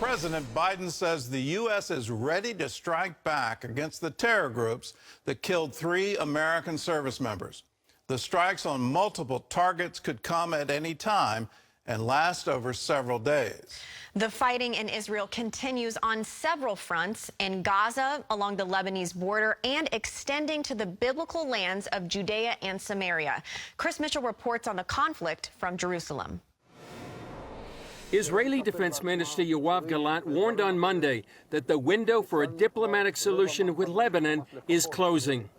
President Biden says the U.S. is ready to strike back against the terror groups that killed 3 American service members. The strikes on multiple targets could come at any time and last over several days. The fighting in Israel continues on several fronts, in Gaza, along the Lebanese border, and extending to the biblical lands of Judea and Samaria. Chris Mitchell reports on the conflict from Jerusalem. Israeli Defense Minister Yoav Gallant warned on Monday that the window for a diplomatic solution with Lebanon is closing.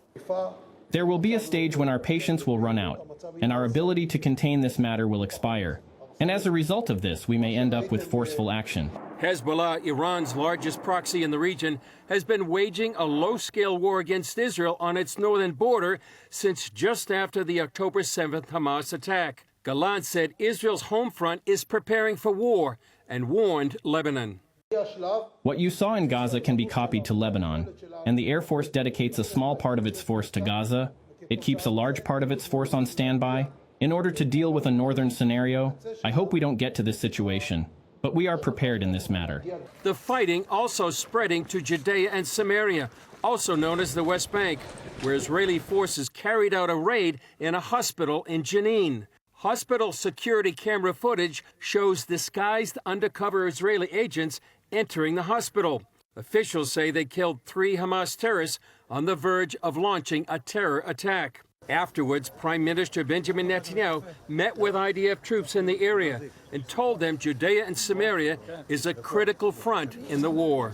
There will be a stage when our patience will run out, and our ability to contain this matter will expire. And as a result of this, we may end up with forceful action. Hezbollah, Iran's largest proxy in the region, has been waging a low-scale war against Israel on its northern border since just after the October 7th Hamas attack. Gallant said Israel's home front is preparing for war and warned Lebanon. What you saw in Gaza can be copied to Lebanon, and the Air Force dedicates a small part of its force to Gaza. It keeps a large part of its force on standby. In order to deal with a northern scenario, I hope we don't get to this situation, but we are prepared in this matter. The fighting also spreading to Judea and Samaria, also known as the West Bank, where Israeli forces carried out a raid in a hospital in Jenin. Hospital security camera footage shows disguised undercover Israeli agents entering the hospital. Officials say they killed 3 Hamas terrorists on the verge of launching a terror attack. Afterwards, Prime Minister Benjamin Netanyahu met with IDF troops in the area and told them Judea and Samaria is a critical front in the war.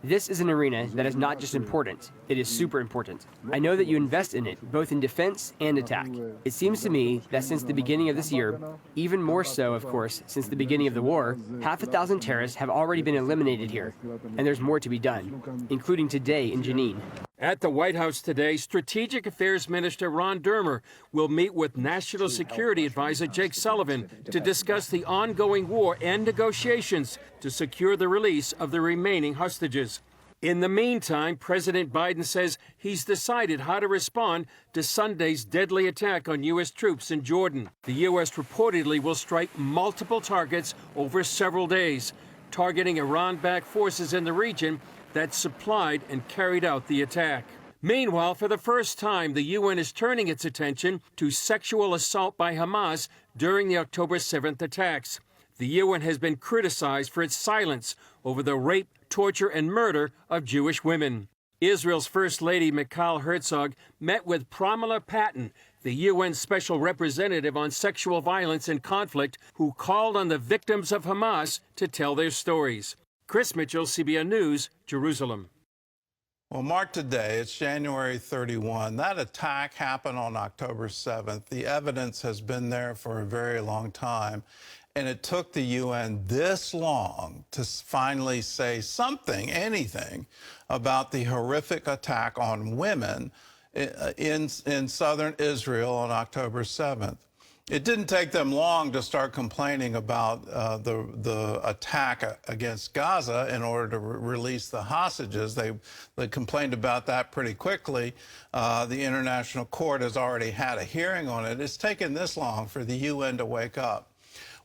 This is an arena that is not just important, it is super important. I know that you invest in it, both in defense and attack. It seems to me that since the beginning of this year, even more so, of course, since the beginning of the war, 5,000 terrorists have already been eliminated here, and there's more to be done, including today in Jenin. At the White House today, Strategic Affairs Minister Ron Dermer will meet with National Security Advisor Jake Sullivan to discuss the ongoing war and negotiations to secure the release of the remaining hostages. In the meantime, President Biden says he's decided how to respond to Sunday's deadly attack on U.S. troops in Jordan. The U.S. reportedly will strike multiple targets over several days, targeting Iran-backed forces in the region that supplied and carried out the attack. Meanwhile, for the first time, the UN is turning its attention to sexual assault by Hamas during the October 7th attacks. The UN has been criticized for its silence over the rape, torture, and murder of Jewish women. Israel's First Lady Michal Herzog met with Pramila Patten, the UN Special Representative on Sexual Violence and Conflict, who called on the victims of Hamas to tell their stories. Chris Mitchell, CBN News, Jerusalem. Well, mark today, it's January 31. That attack happened on October 7th. The evidence has been there for a very long time, and it took the UN this long to finally say something, anything, about the horrific attack on women in southern Israel on October 7th. It didn't take them long to start complaining about the attack against Gaza in order to release the hostages. They complained about that pretty quickly. The International Court has already had a hearing on it. It's taken this long for the UN to wake up.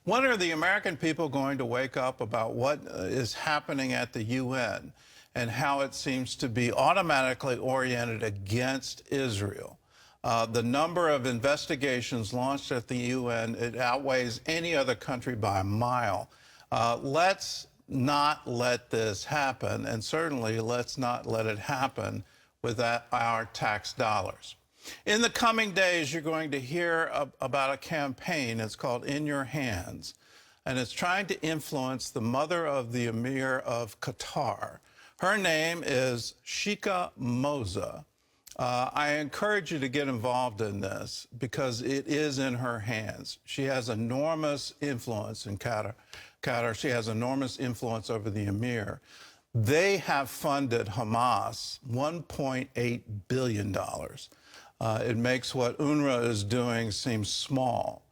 When are the American people going to wake up about what is happening at the UN and how it seems to be automatically oriented against Israel? The number of investigations launched at the UN, it outweighs any other country by a mile. Let's not let this happen, and certainly let's not let it happen with our tax dollars. In the coming days, you're going to hear about a campaign. It's called In Your Hands, and it's trying to influence the mother of the Emir of Qatar. Her name is Sheikha Moza. I encourage you to get involved in this because it is in her hands. She has enormous influence in Qatar. She has enormous influence over the Emir. They have funded Hamas $1.8 billion. It makes what UNRWA is doing seem small.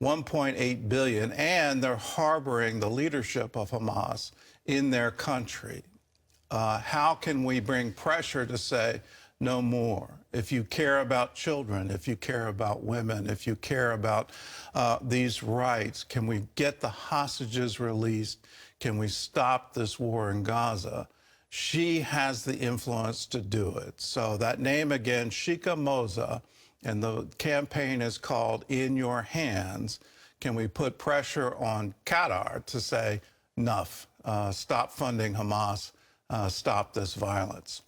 $1.8 billion, and they're harboring the leadership of Hamas in their country. How can we bring pressure to say, no more. If you care about children, if you care about women, if you care about these rights, can we get the hostages released? Can we stop this war in Gaza? She has the influence to do it. So that name again, Sheikha Moza, and the campaign is called In Your Hands. Can we put pressure on Qatar to say, enough, stop funding Hamas, stop this violence?